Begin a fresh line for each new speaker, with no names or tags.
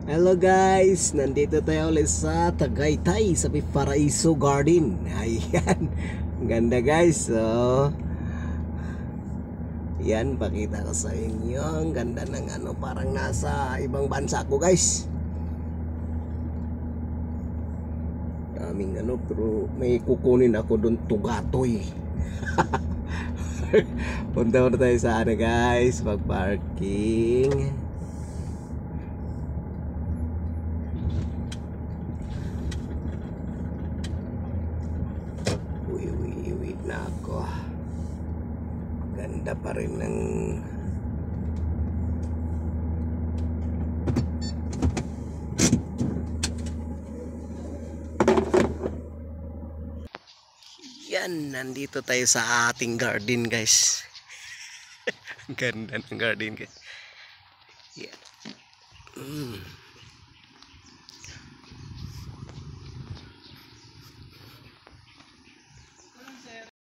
Hello guys, nandito tayo ulit sa Tagaytay sa Paraiso Garden. Ayan, ganda guys. So, yan, pakita ko sa inyo. Ang ganda ng parang nasa ibang bansa ko guys. Daming pero may kukunin ako doon, Tugatoy. Punta muna tayo sa guys, mag-parking. Uwi na ako. Ganda pa rin ng yan, nandito tayo sa ating garden guys. Ganda ng garden guys. Yan.